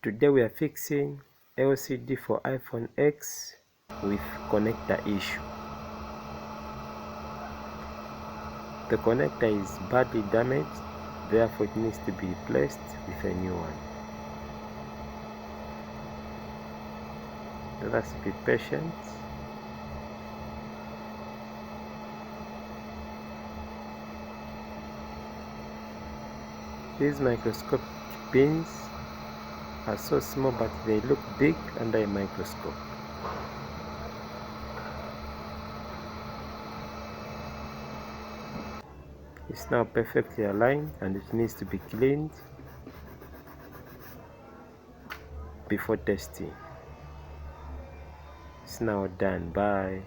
Today we are fixing LCD for iPhone X with connector issue. The connector is badly damaged, therefore it needs to be replaced with a new one. Let us be patient. These microscopic pins are so small, but they look big under a microscope. It's now perfectly aligned and it needs to be cleaned before testing. It's now done. Bye.